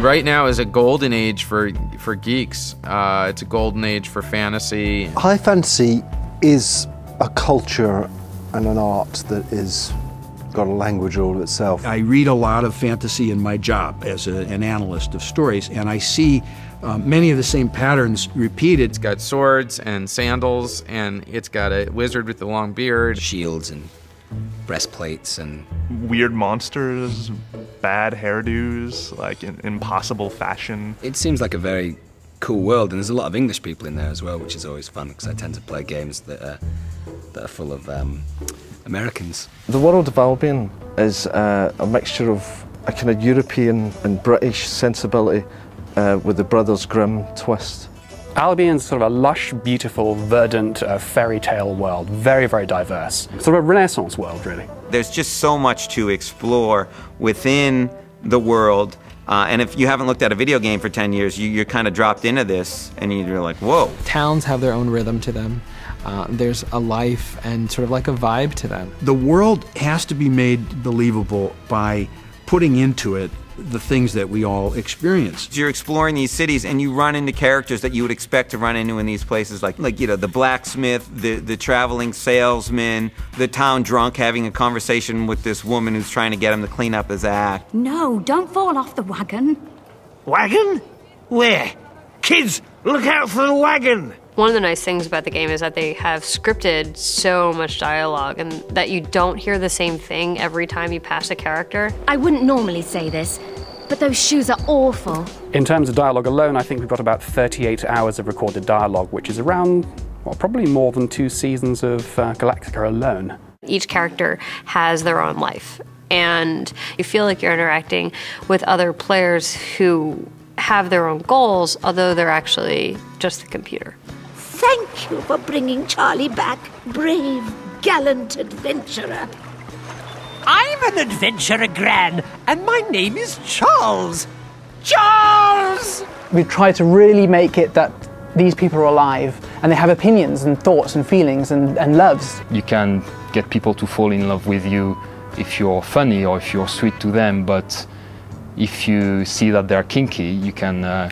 right now is a golden age for geeks. It's a golden age for fantasy. High fantasy is a culture and an art that is got a language all of itself. I read a lot of fantasy in my job as an analyst of stories, and I see many of the same patterns repeated. It's got swords and sandals, and it's got a wizard with a long beard. Shields and breastplates and weird monsters, bad hairdos, like in impossible fashion. It seems like a very cool world, and there's a lot of English people in there as well, which is always fun because I tend to play games that are full of Americans. The world of Albion is a mixture of a kind of European and British sensibility with the Brothers Grimm twist. Albion's sort of a lush, beautiful, verdant fairy tale world, very, very diverse. Sort of a Renaissance world, really. There's just so much to explore within the world, and if you haven't looked at a video game for 10 years, you're kind of dropped into this, and you're like, whoa. Towns have their own rhythm to them. There's a life and sort of like a vibe to them. The world has to be made believable by putting into it the things that we all experience. You're exploring these cities and you run into characters that you would expect to run into in these places, like you know, the blacksmith, the traveling salesman, the town drunk having a conversation with this woman who's trying to get him to clean up his act. No, don't fall off the wagon. Wagon? Where? Kids, look out for the wagon! One of the nice things about the game is that they have scripted so much dialogue and that you don't hear the same thing every time you pass a character. I wouldn't normally say this, but those shoes are awful. In terms of dialogue alone, I think we've got about 38 hours of recorded dialogue, which is around, well, probably more than 2 seasons of Galactica alone. Each character has their own life, and you feel like you're interacting with other players who have their own goals, although they're actually just the computer. Thank you for bringing Charlie back, brave, gallant adventurer. I'm an adventurer, Gran, and my name is Charles. Charles! We try to really make it that these people are alive and they have opinions and thoughts and feelings and loves. You can get people to fall in love with you if you're funny or if you're sweet to them, but if you see that they're kinky, you can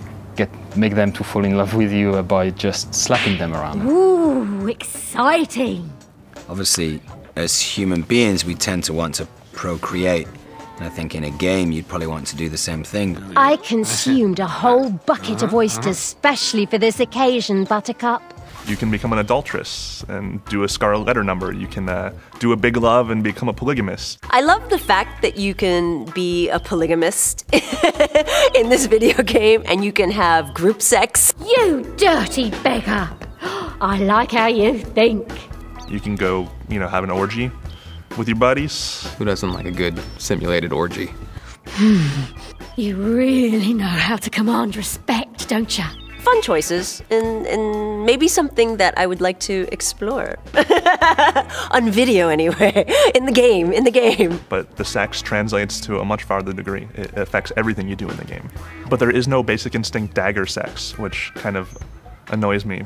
make them to fall in love with you by just slapping them around. Ooh, exciting! Obviously, as human beings, we tend to want to procreate. And I think in a game, you'd probably want to do the same thing. I consumed a whole bucket of oysters specially for this occasion, Buttercup. You can become an adulteress and do a scarlet letter number. You can do a big love and become a polygamist. I love the fact that you can be a polygamist in this video game and you can have group sex. You dirty beggar! I like how you think. You can go, you know, have an orgy with your buddies. Who doesn't like a good simulated orgy? You really know how to command respect, don't you? Fun choices, and maybe something that I would like to explore. On video, anyway. In the game. But the sex translates to a much farther degree. It affects everything you do in the game. But there is no Basic Instinct dagger sex, which kind of annoys me.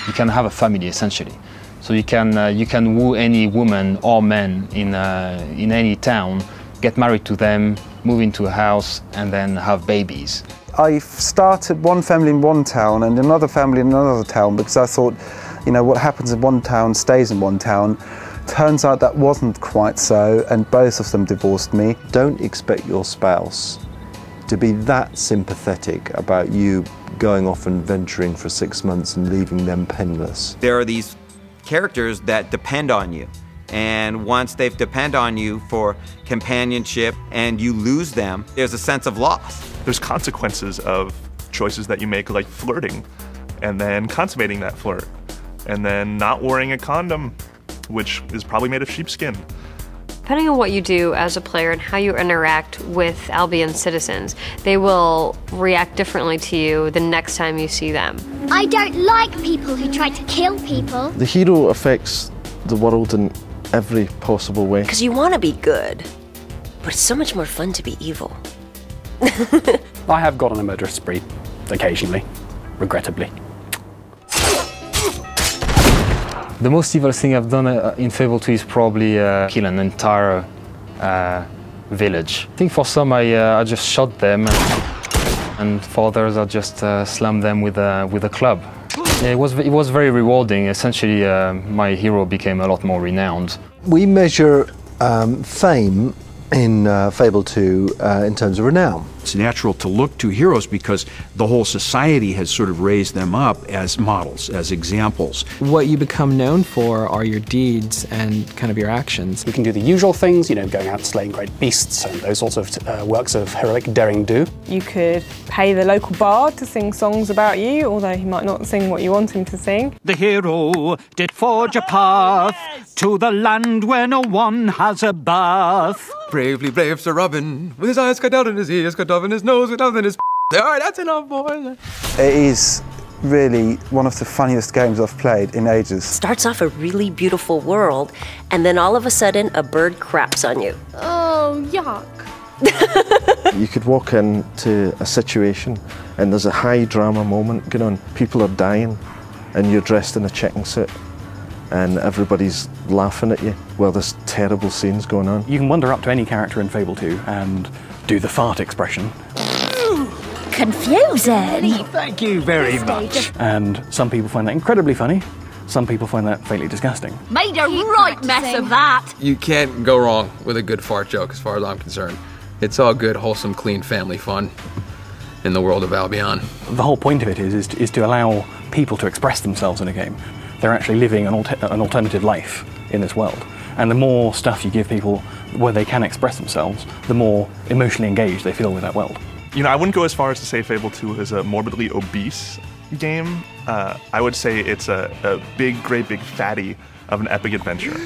You can have a family, essentially. So you can woo any woman or man in any town, get married to them, move into a house, and then have babies. I started one family in one town and another family in another town because I thought, you know, what happens in one town stays in one town. Turns out that wasn't quite so, and both of them divorced me. Don't expect your spouse to be that sympathetic about you going off and venturing for 6 months and leaving them penniless. There are these characters that depend on you. And once they depend on you for companionship and you lose them, there's a sense of loss. There's consequences of choices that you make, like flirting, and then consummating that flirt, and then not wearing a condom, which is probably made of sheepskin. Depending on what you do as a player and how you interact with Albion citizens, they will react differently to you the next time you see them. I don't like people who try to kill people. The hero affects the world in every possible way. Because you want to be good, but it's so much more fun to be evil. I have gone on a murderous spree, occasionally, regrettably. The most evil thing I've done in Fable 2 is probably kill an entire village. I think for some I just shot them, and for others I just slammed them with a club. It was very rewarding. Essentially, my hero became a lot more renowned. We measure fame in Fable 2 in terms of renown. It's natural to look to heroes because the whole society has sort of raised them up as models, as examples. What you become known for are your deeds and kind of your actions. We can do the usual things, you know, going out slaying great beasts and those sorts of works of heroic daring do. You could pay the local bard to sing songs about you, although he might not sing what you want him to sing. The hero did forge a path to the land where no one has a bath. Bravely brave Sir Robin, with his eyes cut out and his ears cut off and his nose cut off and his all right, that's enough, boys. It is really one of the funniest games I've played in ages. Starts off a really beautiful world, and then all of a sudden a bird craps on you. Oh, yuck. You could walk into a situation and there's a high drama moment going on. People are dying and you're dressed in a checking suit and everybody's laughing at you while there's terrible scenes going on. You can wander up to any character in Fable 2 and do the fart expression. Confusing. Thank you very much. And some people find that incredibly funny. Some people find that faintly disgusting. Made a right mess of that. You can't go wrong with a good fart joke as far as I'm concerned. It's all good, wholesome, clean family fun in the world of Albion. The whole point of it is to allow people to express themselves in a game. They're actually living an alternative life in this world. And the more stuff you give people where they can express themselves, the more emotionally engaged they feel with that world. You know, I wouldn't go as far as to say Fable 2 is a morbidly obese game. I would say it's a big, great big fatty of an epic adventure.